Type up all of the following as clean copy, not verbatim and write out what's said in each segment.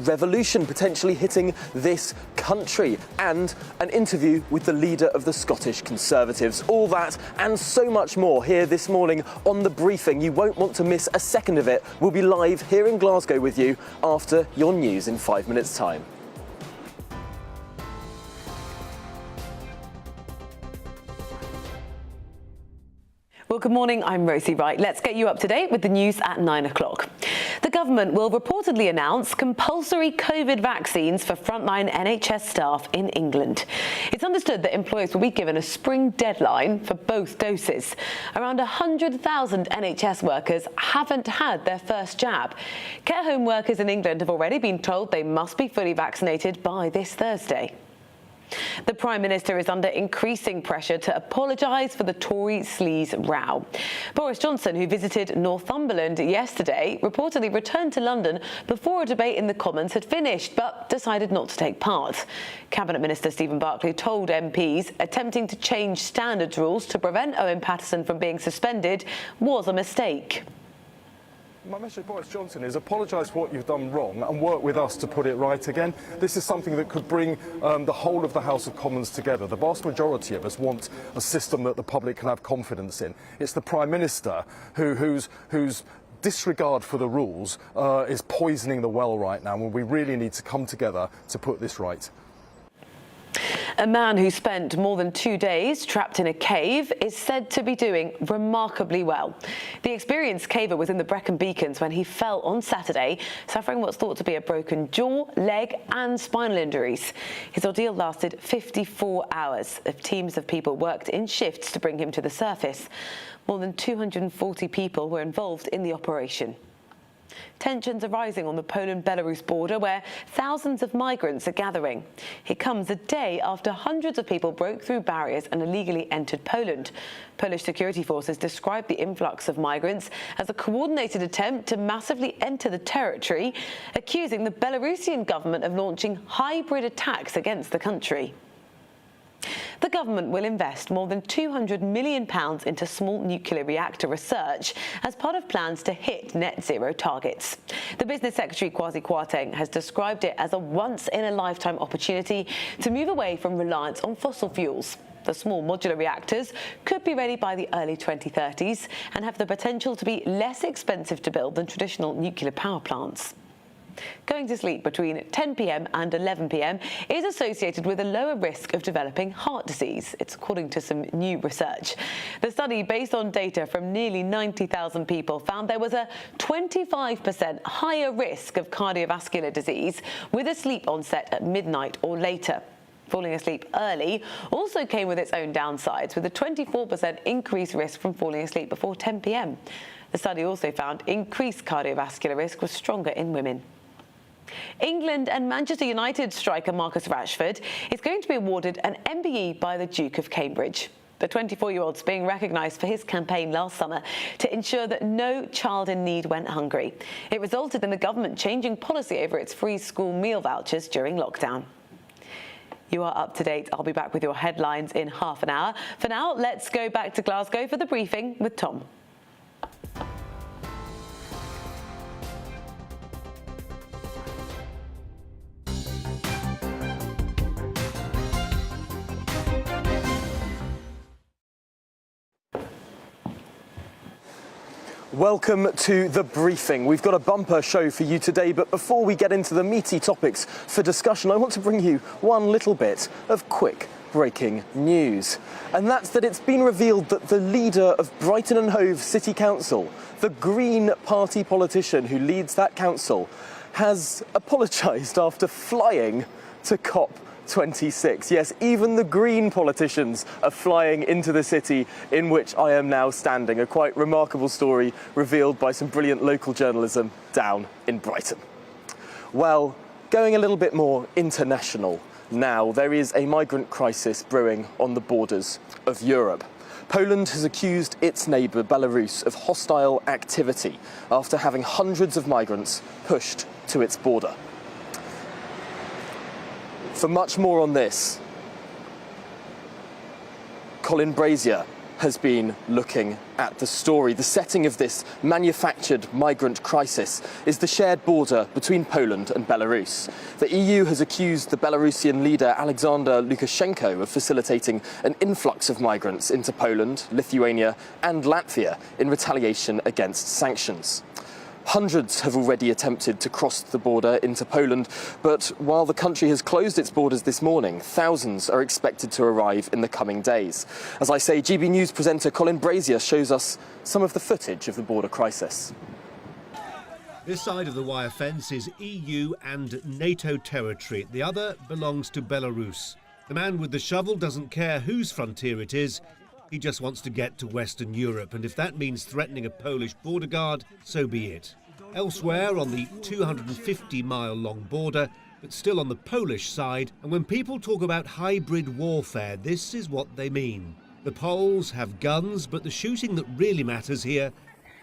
revolution potentially hitting this country, and an interview with the leader of the Scottish Conservatives. All that and so much more here this morning on The Briefing. You won't want to miss a second of it. We'll be live here in Glasgow with you after your news in 5 minutes' time. Well, good morning, I'm Rosie Wright. Let's get you up to date with the news at 9 o'clock. The government will reportedly announce compulsory COVID vaccines for frontline NHS staff in England. It's understood that employers will be given a spring deadline for both doses. Around 100,000 NHS workers haven't had their first jab. Care home workers in England have already been told they must be fully vaccinated by this Thursday. The Prime Minister is under increasing pressure to apologise for the Tory SLEAZE row. Boris Johnson, who visited Northumberland yesterday, reportedly returned to London before a debate in the Commons had finished, but decided not to take part. Cabinet Minister Stephen Barclay told MPs attempting to change standards rules to prevent Owen Paterson from being suspended was a mistake. My message to Boris Johnson is apologise for what you've done wrong and work with us to put it right again. This is something that could bring the whole of the House of Commons together. The vast majority of us want a system that the public can have confidence in. It's the Prime Minister whose disregard for the rules is poisoning the well right now, and we really need to come together to put this right. A man who spent more than 2 days trapped in a cave is said to be doing remarkably well. The experienced caver was in the Brecon Beacons when he fell on Saturday, suffering what's thought to be a broken jaw, leg and spinal injuries. His ordeal lasted 54 hours. Teams of people worked in shifts to bring him to the surface. More than 240 people were involved in the operation. Tensions are rising on the Poland-Belarus border, where thousands of migrants are gathering. It comes a day after hundreds of people broke through barriers and illegally entered Poland. Polish security forces described the influx of migrants as a coordinated attempt to massively enter the territory, accusing the Belarusian government of launching hybrid attacks against the country. The government will invest more than £200 million into small nuclear reactor research as part of plans to hit net zero targets. The Business Secretary Kwasi Kwarteng has described it as a once-in-a-lifetime opportunity to move away from reliance on fossil fuels. The small modular reactors could be ready by the early 2030s and have the potential to be less expensive to build than traditional nuclear power plants. Going to sleep between 10 p.m. and 11 p.m. is associated with a lower risk of developing heart disease. It's according to some new research. The study, based on data from nearly 90,000 people, found there was a 25% higher risk of cardiovascular disease with a sleep onset at midnight or later. Falling asleep early also came with its own downsides, with a 24% increased risk from falling asleep before 10 p.m. The study also found increased cardiovascular risk was stronger in women. England and Manchester United striker Marcus Rashford is going to be awarded an MBE by the Duke of Cambridge. The 24-year-old's being recognised for his campaign last summer to ensure that no child in need went hungry. It resulted in the government changing policy over its free school meal vouchers during lockdown. You are up to date. I'll be back with your headlines in half an hour. For now, let's go back to Glasgow for the briefing with Tom. Welcome to The Briefing. We've got a bumper show for you today, but before we get into the meaty topics for discussion, I want to bring you one little bit of quick breaking news. And that's that it's been revealed that the leader of Brighton and Hove City Council, the Green Party politician who leads that council, has apologised after flying to COP26. Yes, even the Green politicians are flying into the city in which I am now standing. A quite remarkable story revealed by some brilliant local journalism down in Brighton. Well, going a little bit more international now, there is a migrant crisis brewing on the borders of Europe. Poland has accused its neighbour Belarus of hostile activity after having hundreds of migrants pushed to its border. For much more on this, Colin Brazier has been looking at the story. The setting of this manufactured migrant crisis is the shared border between Poland and Belarus. The EU has accused the Belarusian leader Alexander Lukashenko of facilitating an influx of migrants into Poland, Lithuania and Latvia in retaliation against sanctions. Hundreds have already attempted to cross the border into Poland, but while the country has closed its borders this morning, thousands are expected to arrive in the coming days. As I say, GB News presenter Colin Brazier shows us some of the footage of the border crisis. This side of the wire fence is EU and NATO territory. The other belongs to Belarus. The man with the shovel doesn't care whose frontier it is. He just wants to get to Western Europe, and if that means threatening a Polish border guard, so be it. Elsewhere on the 250-mile-long border, but still on the Polish side, and when people talk about hybrid warfare, this is what they mean. The Poles have guns, but the shooting that really matters here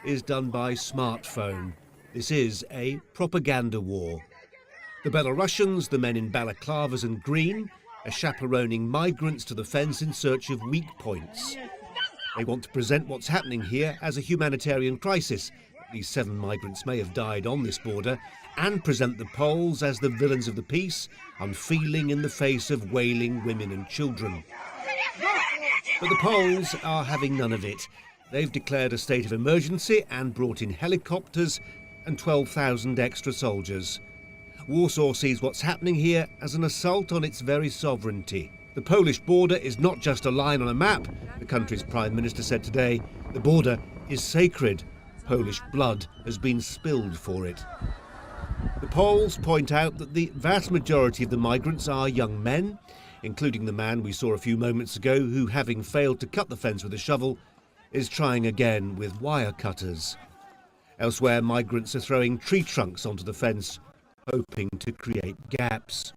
is done by smartphone. This is a propaganda war. The Belarusians, the men in balaclavas and green, are chaperoning migrants to the fence in search of weak points. They want to present what's happening here as a humanitarian crisis. At least 7 migrants may have died on this border, and present the Poles as the villains of the peace, unfeeling in the face of wailing women and children. But the Poles are having none of it. They've declared a state of emergency and brought in helicopters and 12,000 extra soldiers. Warsaw sees what's happening here as an assault on its very sovereignty. The Polish border is not just a line on a map, the country's Prime Minister said today. The border is sacred. Polish blood has been spilled for it. The Poles point out that the vast majority of the migrants are young men, including the man we saw a few moments ago who, having failed to cut the fence with a shovel, is trying again with wire cutters. Elsewhere, migrants are throwing tree trunks onto the fence, hoping to create gaps.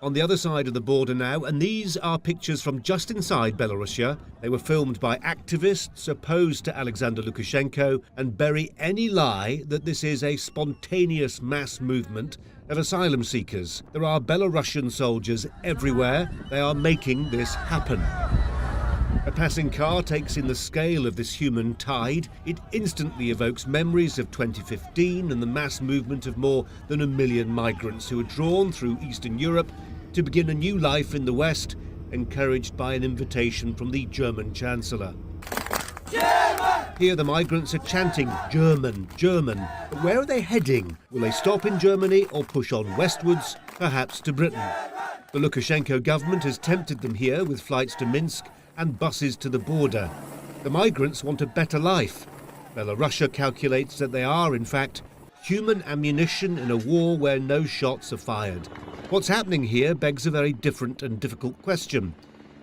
On the other side of the border now, and these are pictures from just inside Belarusia. They were filmed by activists opposed to Alexander Lukashenko and bury any lie that this is a spontaneous mass movement of asylum seekers. There are Belarusian soldiers everywhere. They are making this happen. A passing car takes in the scale of this human tide. It instantly evokes memories of 2015 and the mass movement of more than 1 million migrants who were drawn through Eastern Europe to begin a new life in the West, encouraged by an invitation from the German Chancellor. German! Here the migrants are chanting German, German. But where are they heading? Will they stop in Germany or push on westwards, perhaps to Britain? The Lukashenko government has tempted them here with flights to Minsk and buses to the border. The migrants want a better life. Belarus calculates that they are, in fact, human ammunition in a war where no shots are fired. What's happening here begs a very different and difficult question.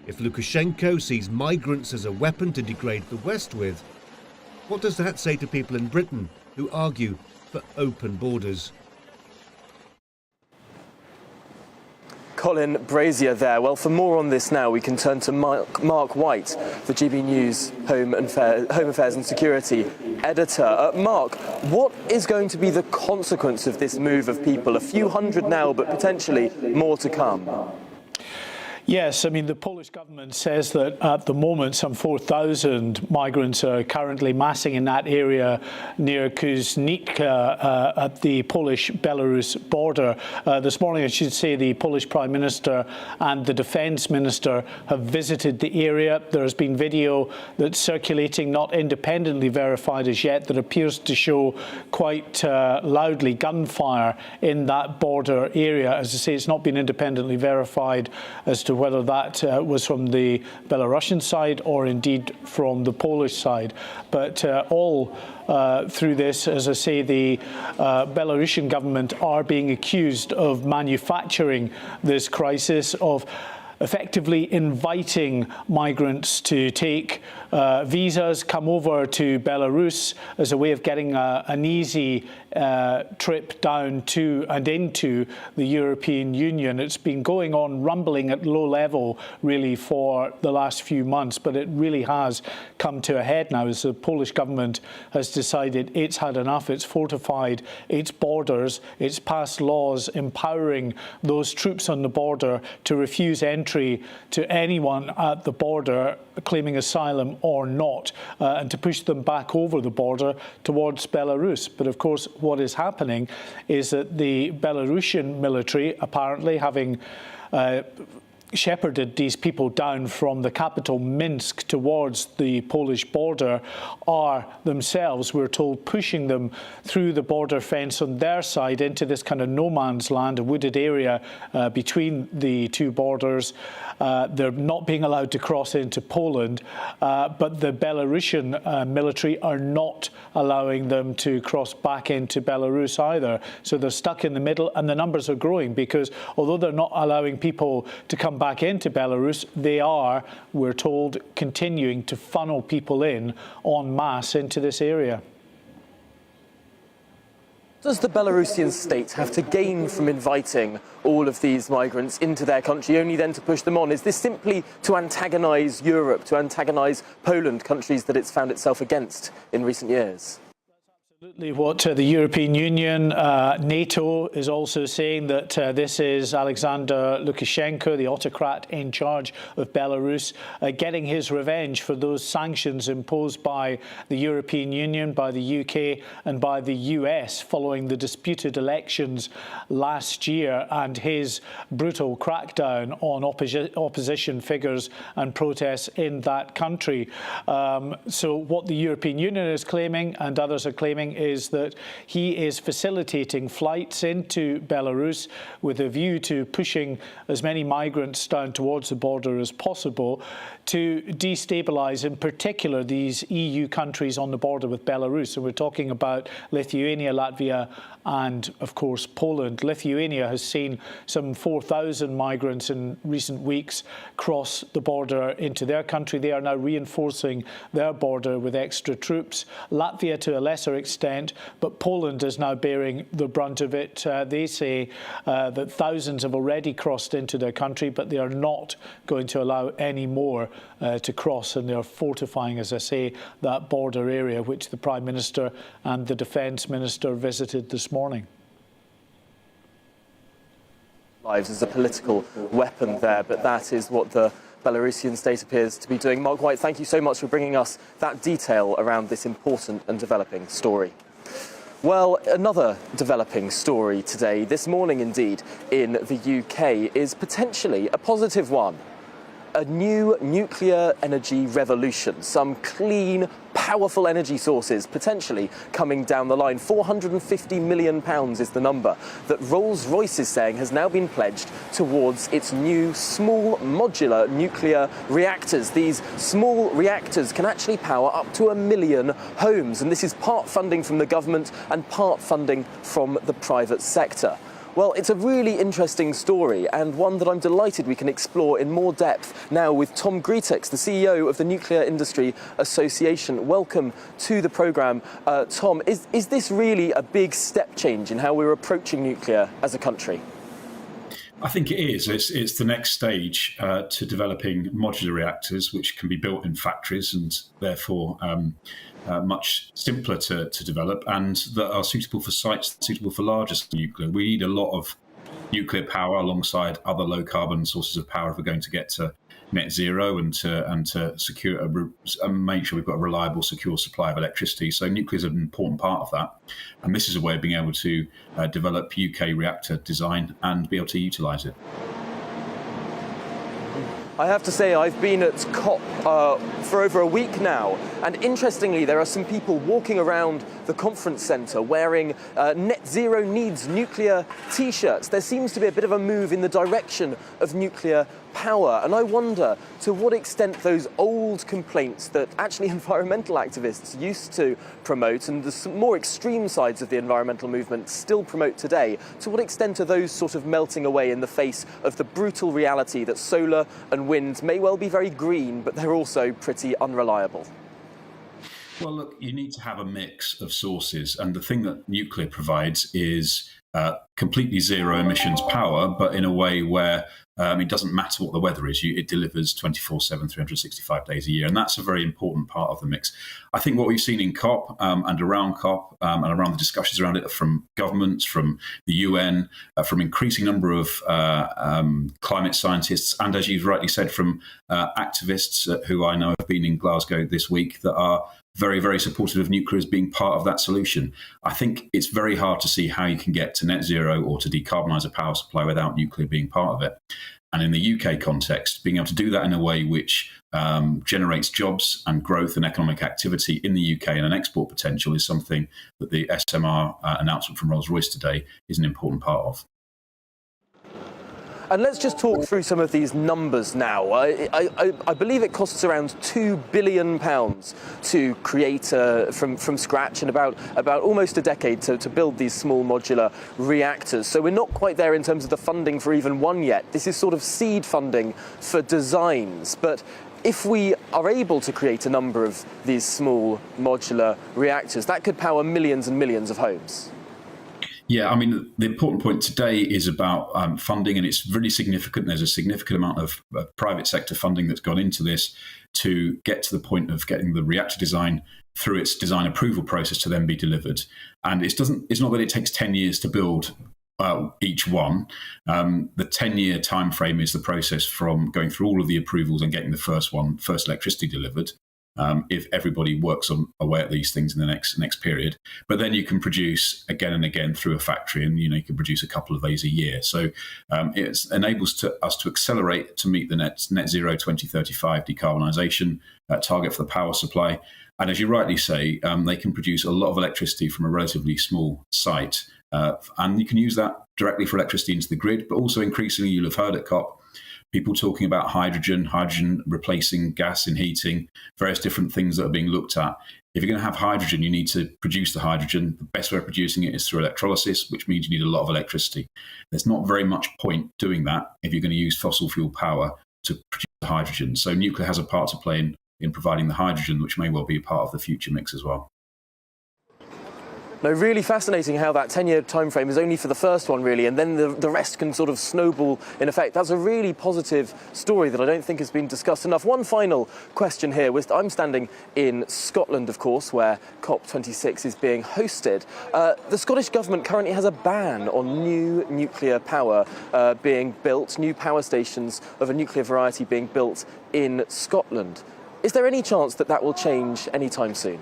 If Lukashenko sees migrants as a weapon to degrade the West with, what does that say to people in Britain who argue for open borders? Colin Brazier there. Well, for more on this now, we can turn to Mark White, the GB News Home Affairs and Security editor. Mark, what is going to be the consequence of this move of people? A few hundred now, but potentially more to come. Yes, I mean, the Polish government says that at the moment some 4,000 migrants are currently massing in that area near Kuznica at the Polish-Belarus border. This morning, I should say, the Polish Prime Minister and the Defence Minister have visited the area. There has been video that's circulating, not independently verified as yet, that appears to show quite loudly gunfire in that border area. As I say, it's not been independently verified as to whether that was from the Belarusian side or indeed from the Polish side. But all through this, as I say, the Belarusian government are being accused of manufacturing this crisis, of effectively inviting migrants to take visas, come over to Belarus as a way of getting an easy trip down to and into the European Union. It's been going on, rumbling at low level, really, for the last few months, but it really has come to a head now as the Polish government has decided it's had enough. It's fortified its borders. It's passed laws empowering those troops on the border to refuse entry entry to anyone at the border claiming asylum or not, and to push them back over the border towards Belarus. But of course, what is happening is that the Belarusian military, apparently having shepherded these people down from the capital Minsk towards the Polish border, are themselves, we're told, pushing them through the border fence on their side into this kind of no man's land, a wooded area between the two borders. They're not being allowed to cross into Poland, but the Belarusian military are not allowing them to cross back into Belarus either. So they're stuck in the middle, and the numbers are growing because although they're not allowing people to come back into Belarus, they are, we're told, continuing to funnel people in en masse into this area. Does the Belarusian state have to gain from inviting all of these migrants into their country, only then to push them on? Is this simply to antagonise Europe, to antagonise Poland, countries that it's found itself against in recent years? Absolutely what the European Union, NATO is also saying, that this is Alexander Lukashenko, the autocrat in charge of Belarus, getting his revenge for those sanctions imposed by the European Union, by the UK and by the US following the disputed elections last year and his brutal crackdown on opposition figures and protests in that country. So what the European Union is claiming, and others are claiming, is that he is facilitating flights into Belarus with a view to pushing as many migrants down towards the border as possible to destabilise, in particular, these EU countries on the border with Belarus. So we're talking about Lithuania, Latvia and, of course, Poland. Lithuania has seen some 4,000 migrants in recent weeks cross the border into their country. They are now reinforcing their border with extra troops. Latvia to a lesser extent, but Poland is now bearing the brunt of it. They say that thousands have already crossed into their country, but they are not going to allow any more to cross, and they are fortifying, as I say, that border area, which the Prime Minister and the Defence Minister visited this morning. Lives as a political weapon there, but that is what the Belarusian state appears to be doing. Mark White, thank you so much for bringing us that detail around this important and developing story. Well, another developing story today, this morning indeed, in the UK is potentially a positive one. A new nuclear energy revolution, some clean, powerful energy sources potentially coming down the line. £450 million is the number that Rolls-Royce is saying has now been pledged towards its new small modular nuclear reactors. These small reactors can actually power up to 1 million homes, and this is part funding from the government and part funding from the private sector. Well, it's a really interesting story, and one that I'm delighted we can explore in more depth now with Tom GREATREX, the CEO of the Nuclear Industry Association. Welcome to the programme. Tom, is this really a big step change in how we're approaching nuclear as a country? I think it is. It's the next stage to developing modular reactors, which can be built in factories and therefore much simpler to develop, and that are suitable for sites suitable for larger nuclear. We need a lot of nuclear power alongside other low carbon sources of power if we're going to get to net zero and to secure and make sure we've got a reliable, secure supply of electricity. So nuclear is an important part of that, and this is a way of being able to develop UK reactor design and be able to utilise it. I have to say, I've been at COP for over a week now, and interestingly, there are some people walking around the conference centre wearing net zero needs nuclear t-shirts. There seems to be a bit of a move in the direction of nuclear power, and I wonder to what extent those old complaints that actually environmental activists used to promote, and the more extreme sides of the environmental movement still promote today, to what extent are those sort of melting away in the face of the brutal reality that solar and wind may well be very green, but they're also pretty unreliable? Well, look, you need to have a mix of sources, and the thing that nuclear provides is completely zero emissions power, but in a way where it doesn't matter what the weather is. It delivers 24/7, 365 days a year. And that's a very important part of the mix. I think what we've seen in COP and around COP and around the discussions around it from governments, from the UN, from increasing number of climate scientists, and as you've rightly said, from activists who I know have been in Glasgow this week that are very, very supportive of nuclear as being part of that solution. I think it's very hard to see how you can get to net zero or to decarbonise a power supply without nuclear being part of it. And in the UK context, being able to do that in a way which generates jobs and growth and economic activity in the UK and an export potential is something that the SMR announcement from Rolls-Royce today is an important part of. And let's just talk through some of these numbers now. I believe it costs around £2 billion to create from scratch, and about almost a decade to build these small modular reactors. So we're not quite there in terms of the funding for even one yet. This is sort of seed funding for designs. But if we are able to create a number of these small modular reactors, that could power millions and millions of homes. Yeah, I mean, the important point today is about funding, and it's really significant. There's a significant amount of private sector funding that's gone into this to get to the point of getting the reactor design through its design approval process to then be delivered. And it's not that it takes 10 years to build each one. The 10-year time frame is the process from going through all of the approvals and getting the first electricity delivered. If everybody works away at these things in the next period. But then you can produce again and again through a factory, and you can produce a couple of these a year. So it enables us to accelerate to meet the net zero 2035 decarbonisation target for the power supply. And as you rightly say, they can produce a lot of electricity from a relatively small site. And you can use that directly for electricity into the grid, but also increasingly, you'll have heard at COP, people talking about hydrogen replacing gas in heating, various different things that are being looked at. If you're going to have hydrogen, you need to produce the hydrogen. The best way of producing it is through electrolysis, which means you need a lot of electricity. There's not very much point doing that if you're going to use fossil fuel power to produce the hydrogen. So nuclear has a part to play in providing the hydrogen, which may well be a part of the future mix as well. No, really fascinating how that 10-year time frame is only for the first one, really, and then the rest can sort of snowball in effect. That's a really positive story that I don't think has been discussed enough. One final question here. I'm standing in Scotland, of course, where COP26 is being hosted. The Scottish Government currently has a ban on new nuclear power being built, new power stations of a nuclear variety being built in Scotland. Is there any chance that that will change anytime soon?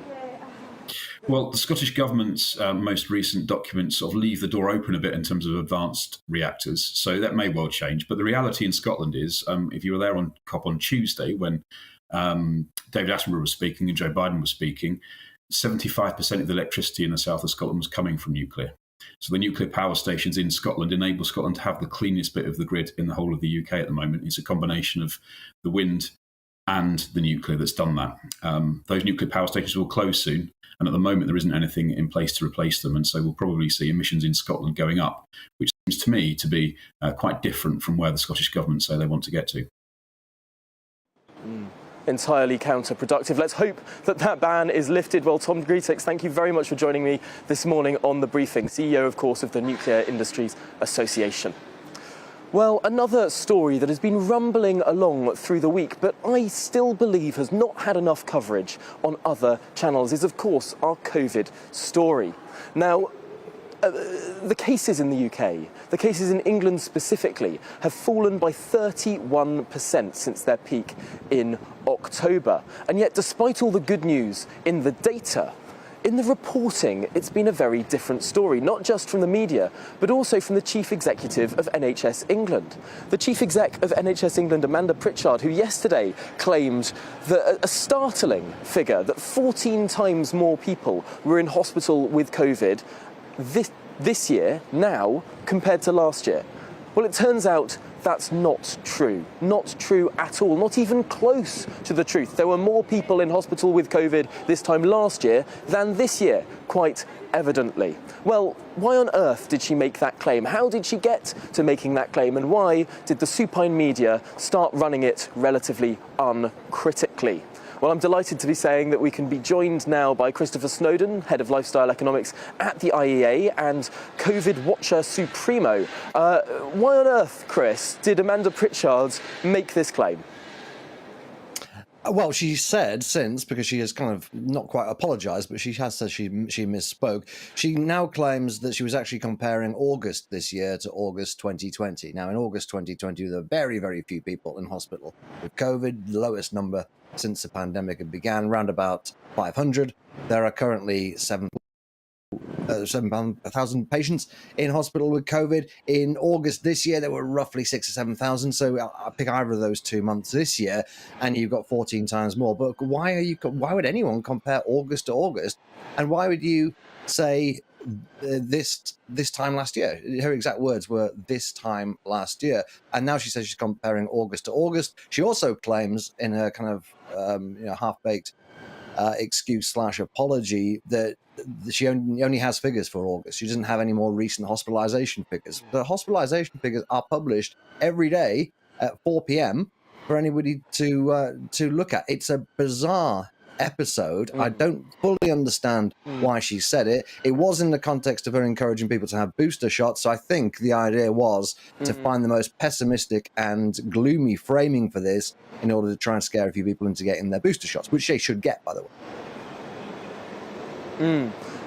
Well, the Scottish Government's most recent documents sort of leave the door open a bit in terms of advanced reactors, so that may well change. But the reality in Scotland is, if you were there on COP on Tuesday when David Attenborough was speaking and Joe Biden was speaking, 75% of the electricity in the south of Scotland was coming from nuclear. So the nuclear power stations in Scotland enable Scotland to have the cleanest bit of the grid in the whole of the UK at the moment. It's a combination of the wind and the nuclear that's done that. Those nuclear power stations will close soon, and at the moment there isn't anything in place to replace them, and so we'll probably see emissions in Scotland going up, which seems to me to be quite different from where the Scottish Government say they want to get to. Entirely counterproductive. Let's hope that that ban is lifted. Well, Tom GREATREX, thank you very much for joining me this morning on The Briefing, CEO, of course, of the Nuclear Industries Association. Well, another story that has been rumbling along through the week, but I still believe has not had enough coverage on other channels, is, of course, our COVID story. Now, the cases in the UK, the cases in England specifically, have fallen by 31% since their peak in October. And yet, despite all the good news in the data, in the reporting, it's been a very different story, not just from the media, but also from the Chief Executive of NHS England. The Chief Exec of NHS England, Amanda Pritchard, who yesterday claimed that a startling figure that 14 times more people were in hospital with COVID this year, now, compared to last year. Well, it turns out that's not true. Not true at all. Not even close to the truth. There were more people in hospital with COVID this time last year than this year, quite evidently. Well, why on earth did she make that claim? How did she get to making that claim? And why did the supine media start running it relatively uncritically? Well, I'm delighted to be saying that we can be joined now by Christopher Snowdon, Head of Lifestyle Economics at the IEA and COVID Watcher Supremo. Why on earth, Chris, did Amanda Pritchard make this claim? Well, she said since, because she has kind of not quite apologised, but she has said she misspoke. She now claims that she was actually comparing August this year to August 2020. Now, in August 2020, there were very, very few people in hospital with COVID, the lowest number since the pandemic had began, around about 500. There are currently 7,000 patients in hospital with COVID. In August this year, there were roughly 6,000 or 7,000. So I'll pick either of those 2 months this year, and you've got 14 times more. But why would anyone compare August to August? And why would you say this time last year? Her exact words were "this time last year," and now she says she's comparing August to August. She also claims in her kind of half-baked excuse / apology that she only has figures for August. She doesn't have any more recent hospitalization figures. The hospitalization figures are published every day at 4 p.m. for anybody to look at. It's a bizarre episode. I don't fully understand why she said it. It was in the context of her encouraging people to have booster shots. So I think the idea was to find the most pessimistic and gloomy framing for this in order to try and scare a few people into getting their booster shots, which they should get, by the way.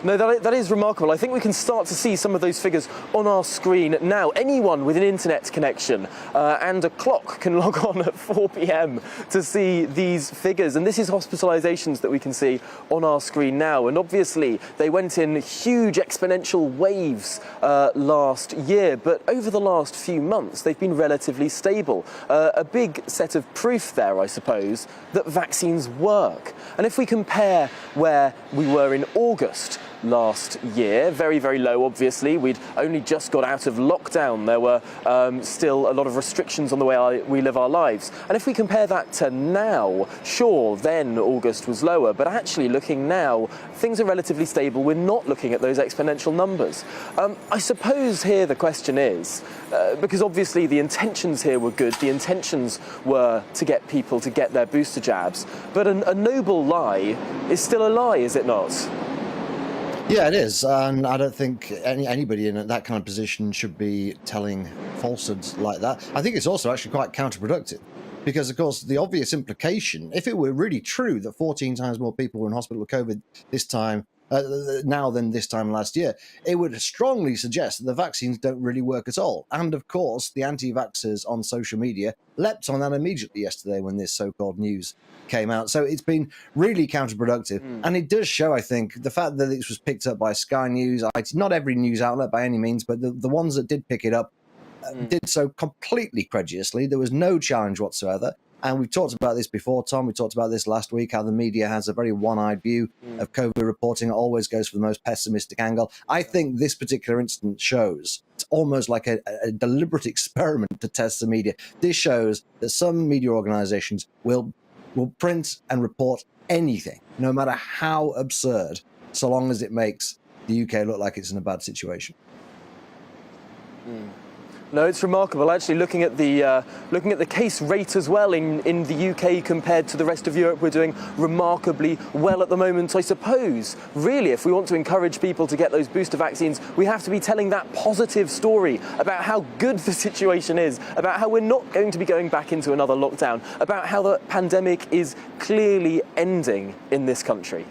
No, that is remarkable. I think we can start to see some of those figures on our screen now. Anyone with an internet connection and a clock can log on at 4 p.m. to see these figures. And this is hospitalizations that we can see on our screen now. And obviously, they went in huge exponential waves last year. But over the last few months, they've been relatively stable. A big set of proof there, I suppose, that vaccines work. And if we compare where we were in August last year, very, very low, obviously. We'd only just got out of lockdown. There were still a lot of restrictions on the way we live our lives. And if we compare that to now, sure, then August was lower, but actually looking now, things are relatively stable. We're not looking at those exponential numbers. I suppose here the question is, because obviously the intentions here were good, the intentions were to get people to get their booster jabs, but a noble lie is still a lie, is it not? Yeah, it is, and I don't think anybody in that kind of position should be telling falsehoods like that. I think it's also actually quite counterproductive, because, of course, the obvious implication, if it were really true that 14 times more people were in hospital with COVID this time now than this time last year, it would strongly suggest that the vaccines don't really work at all. And, of course, the anti-vaxxers on social media leapt on that immediately yesterday when this so-called news came out. So it's been really counterproductive. And it does show, I think, the fact that this was picked up by Sky News, not every news outlet by any means, but the ones that did pick it up did so completely credulously. There was no challenge whatsoever. And we've talked about this before, Tom. We talked about this last week, how the media has a very one-eyed view of COVID reporting. It always goes for the most pessimistic angle. I think this particular instance shows it's almost like a deliberate experiment to test the media. This shows that some media organizations will print and report anything, no matter how absurd, so long as it makes the UK look like it's in a bad situation. No, it's remarkable. Actually, looking at the case rate as well in the UK compared to the rest of Europe, we're doing remarkably well at the moment. I suppose, really, if we want to encourage people to get those booster vaccines, we have to be telling that positive story about how good the situation is, about how we're not going to be going back into another lockdown, about how the pandemic is clearly ending in this country.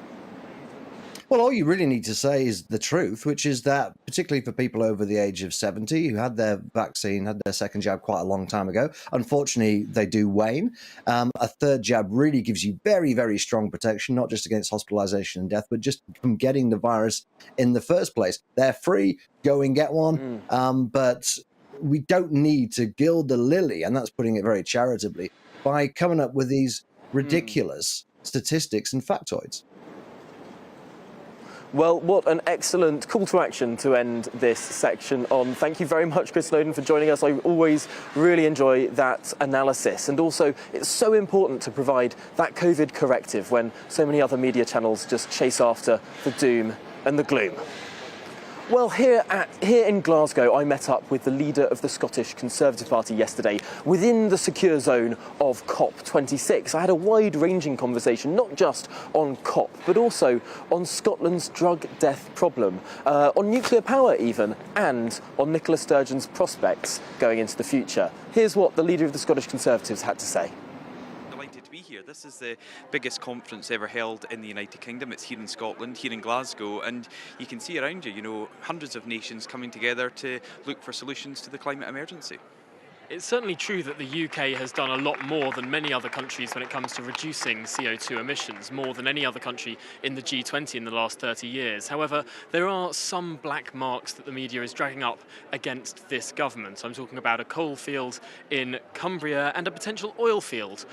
Well, all you really need to say is the truth, which is that, particularly for people over the age of 70 who had their vaccine, had their second jab quite a long time ago, unfortunately, they do wane. A third jab really gives you very, very strong protection, not just against hospitalization and death, but just from getting the virus in the first place. They're free, go and get one, but we don't need to gild the lily, and that's putting it very charitably, by coming up with these ridiculous statistics and factoids. Well, what an excellent call to action to end this section on. Thank you very much, Chris Snowdon, for joining us. I always really enjoy that analysis. And also, it's so important to provide that COVID corrective when so many other media channels just chase after the doom and the gloom. Well, here in Glasgow, I met up with the leader of the Scottish Conservative Party yesterday within the secure zone of COP26. I had a wide-ranging conversation, not just on COP, but also on Scotland's drug death problem, on nuclear power even, and on Nicola Sturgeon's prospects going into the future. Here's what the leader of the Scottish Conservatives had to say. Here. This is the biggest conference ever held in the United Kingdom. It's here in Scotland, here in Glasgow, and you can see around you, hundreds of nations coming together to look for solutions to the climate emergency. It's certainly true that the UK has done a lot more than many other countries when it comes to reducing CO2 emissions, more than any other country in the G20 in the last 30 years. However, there are some black marks that the media is dragging up against this government. I'm talking about a coal field in Cumbria and a potential oil field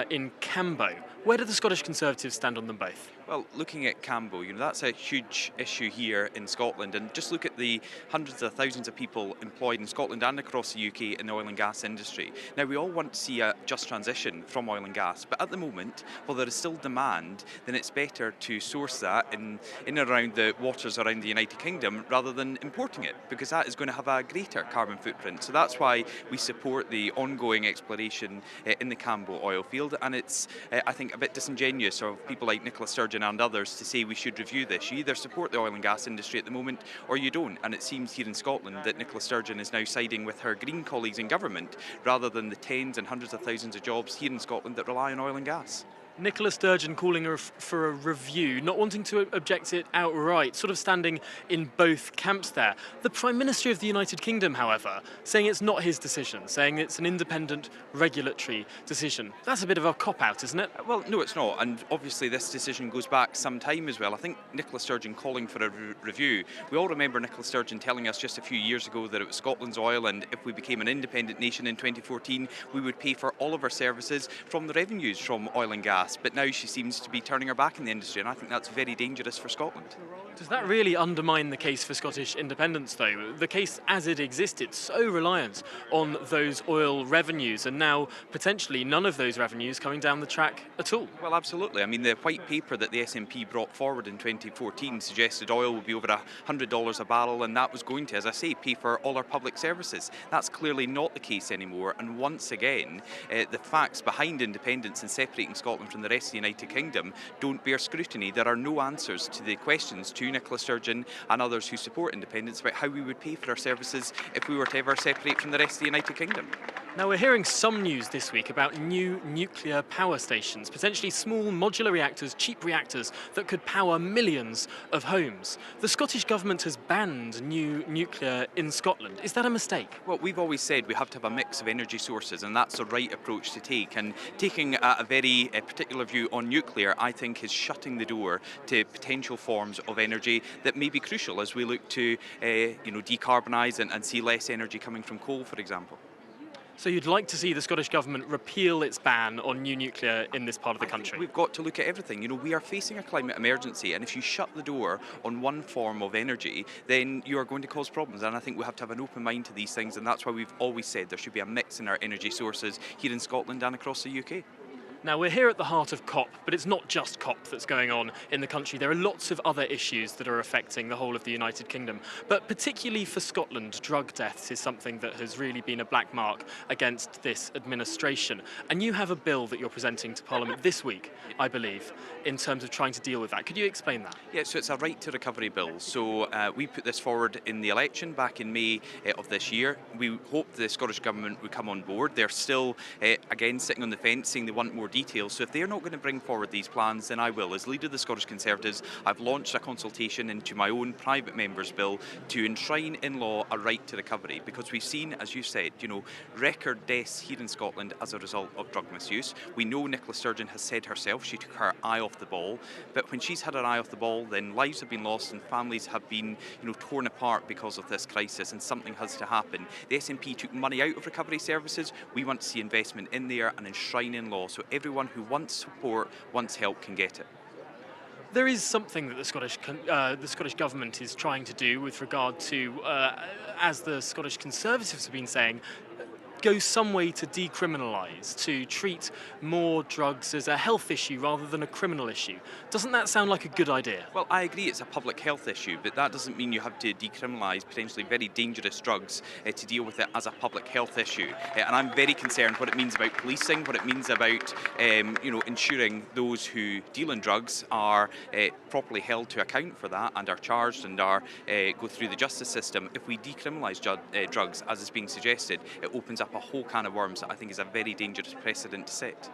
in Cambo. Where do the Scottish Conservatives stand on them both? Well, looking at Cambo, that's a huge issue here in Scotland, and just look at the hundreds of thousands of people employed in Scotland and across the UK in the oil and gas industry. Now, we all want to see a just transition from oil and gas, but at the moment, while there is still demand, then it's better to source that in and around the waters around the United Kingdom rather than importing it, because that is going to have a greater carbon footprint. So that's why we support the ongoing exploration in the Cambo oil field, and it's, I think, a bit disingenuous of people like Nicola Sturgeon and others to say we should review this. You either support the oil and gas industry at the moment or you don't, and it seems here in Scotland that Nicola Sturgeon is now siding with her Green colleagues in government rather than the tens and hundreds of thousands of jobs here in Scotland that rely on oil and gas. Nicola Sturgeon calling for a review, not wanting to object it outright, sort of standing in both camps there. The Prime Minister of the United Kingdom, however, saying it's not his decision, saying it's an independent regulatory decision. That's a bit of a cop-out, isn't it? Well, no, it's not, and obviously this decision goes back some time as well. I think Nicola Sturgeon calling for a review, we all remember Nicola Sturgeon telling us just a few years ago that it was Scotland's oil, and if we became an independent nation in 2014, we would pay for all of our services from the revenues from oil and gas. But now she seems to be turning her back in the industry, and I think that's very dangerous for Scotland. Does that really undermine the case for Scottish independence, though? The case as it existed, so reliant on those oil revenues, and now potentially none of those revenues coming down the track at all. Well, absolutely. I mean, the white paper that the SNP brought forward in 2014 suggested oil would be over $100 a barrel, and that was going to, as I say, pay for all our public services. That's clearly not the case anymore, and once again, the facts behind independence and separating Scotland from the rest of the United Kingdom don't bear scrutiny. There are no answers to the questions to Nicola Sturgeon and others who support independence about how we would pay for our services if we were to ever separate from the rest of the United Kingdom. Now, we're hearing some news this week about new nuclear power stations, potentially small modular reactors, cheap reactors that could power millions of homes. The Scottish Government has banned new nuclear in Scotland. Is that a mistake? Well, we've always said we have to have a mix of energy sources, and that's the right approach to take. And taking a very particular view on nuclear, I think, is shutting the door to potential forms of energy that may be crucial as we look to decarbonise and see less energy coming from coal, for example. So you'd like to see the Scottish Government repeal its ban on new nuclear in this part of the country? We've got to look at everything. We are facing a climate emergency, and if you shut the door on one form of energy, then you are going to cause problems. And I think we have to have an open mind to these things, and that's why we've always said there should be a mix in our energy sources here in Scotland and across the UK. Now, we're here at the heart of COP, but it's not just COP that's going on in the country. There are lots of other issues that are affecting the whole of the United Kingdom. But particularly for Scotland, drug deaths is something that has really been a black mark against this administration. And you have a bill that you're presenting to Parliament this week, I believe, in terms of trying to deal with that. Could you explain that? Yeah, so it's a right to recovery bill. So we put this forward in the election back in May of this year. We hope the Scottish Government would come on board. They're still, again, sitting on the fence saying they want more details. So if they're not going to bring forward these plans, then I will. As leader of the Scottish Conservatives, I've launched a consultation into my own private member's bill to enshrine in law a right to recovery, because we've seen, as you said, record deaths here in Scotland as a result of drug misuse. We know Nicola Sturgeon has said herself she took her eye off the ball, but when she's had her eye off the ball, then lives have been lost and families have been torn apart because of this crisis, and something has to happen. The SNP took money out of recovery services. We want to see investment in there and enshrine in law so everyone who wants support, wants help, can get it. There is something that the Scottish Government is trying to do with regard to, as the Scottish Conservatives have been saying, go some way to decriminalise, to treat more drugs as a health issue rather than a criminal issue. Doesn't that sound like a good idea? Well, I agree it's a public health issue, but that doesn't mean you have to decriminalise potentially very dangerous drugs to deal with it as a public health issue. And I'm very concerned what it means about policing, what it means about ensuring those who deal in drugs are properly held to account for that and are charged and are go through the justice system. If we decriminalise drugs, as is being suggested, it opens up a whole can of worms that I think is a very dangerous precedent to set.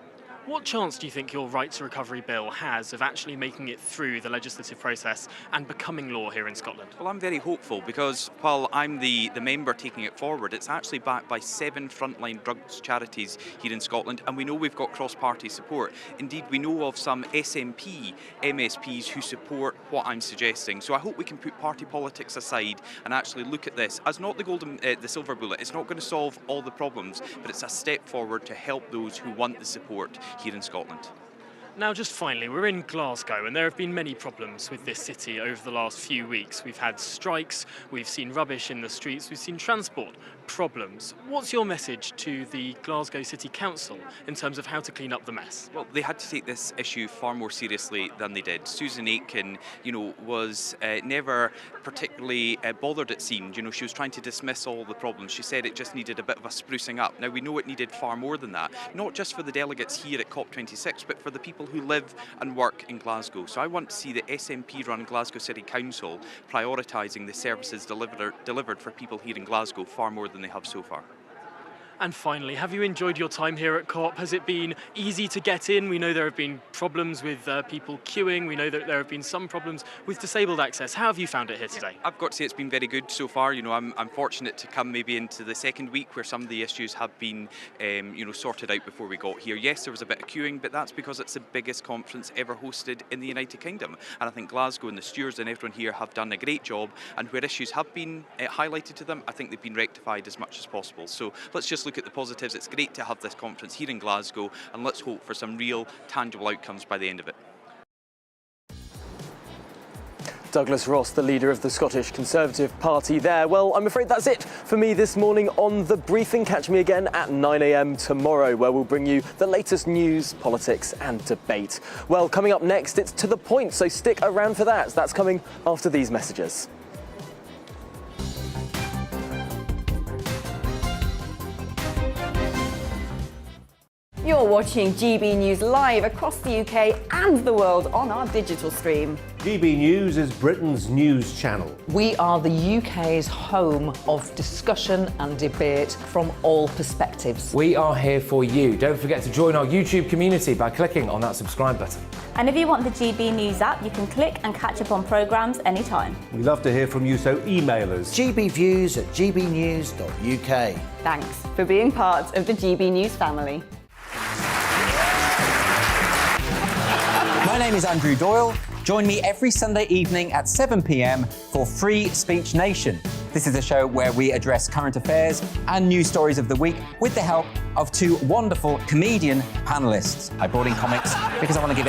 What chance do you think your Right to Recovery Bill has of actually making it through the legislative process and becoming law here in Scotland? Well, I'm very hopeful because while I'm the member taking it forward, it's actually backed by 7 frontline drugs charities here in Scotland, and we know we've got cross-party support. Indeed, we know of some SNP MSPs who support what I'm suggesting. So I hope we can put party politics aside and actually look at this as not the silver bullet. It's not going to solve all the problems, but it's a step forward to help those who want the support here in Scotland. Now, just finally, we're in Glasgow and there have been many problems with this city over the last few weeks. We've had strikes, we've seen rubbish in the streets, we've seen transport problems. What's your message to the Glasgow City Council in terms of how to clean up the mess? Well, they had to take this issue far more seriously than they did. Susan Aitken, was never particularly bothered, it seemed. She was trying to dismiss all the problems. She said it just needed a bit of a sprucing up. Now, we know it needed far more than that, not just for the delegates here at COP26, but for the people who live and work in Glasgow. So I want to see the SNP-run Glasgow City Council prioritising the services delivered for people here in Glasgow far more than they have so far. And finally, have you enjoyed your time here at COP? Has it been easy to get in? We know there have been problems with people queuing. We know that there have been some problems with disabled access. How have you found it here today? I've got to say it's been very good so far. I'm fortunate to come maybe into the second week where some of the issues have been sorted out before we got here. Yes, there was a bit of queuing, but that's because it's the biggest conference ever hosted in the United Kingdom. And I think Glasgow and the stewards and everyone here have done a great job. And where issues have been highlighted to them, I think they've been rectified as much as possible. So let's just look at the positives. It's great to have this conference here in Glasgow, and let's hope for some real tangible outcomes by the end of it. Douglas Ross, the leader of the Scottish Conservative Party there. Well, I'm afraid that's it for me this morning on The Briefing. Catch me again at 9 a.m. tomorrow, where we'll bring you the latest news, politics and debate. Well, coming up next, it's To The Point, so stick around for that. That's coming after these messages. You're watching GB News live across the UK and the world on our digital stream. GB News is Britain's news channel. We are the UK's home of discussion and debate from all perspectives. We are here for you. Don't forget to join our YouTube community by clicking on that subscribe button. And if you want the GB News app, you can click and catch up on programmes anytime. We love to hear from you, so email us. gbviews@gbnews.uk. Thanks for being part of the GB News family. My name is Andrew Doyle. Join me every Sunday evening at 7 p.m. for Free Speech Nation. This is a show where we address current affairs and news stories of the week with the help of 2 wonderful comedian panellists. I brought in comics because I want to give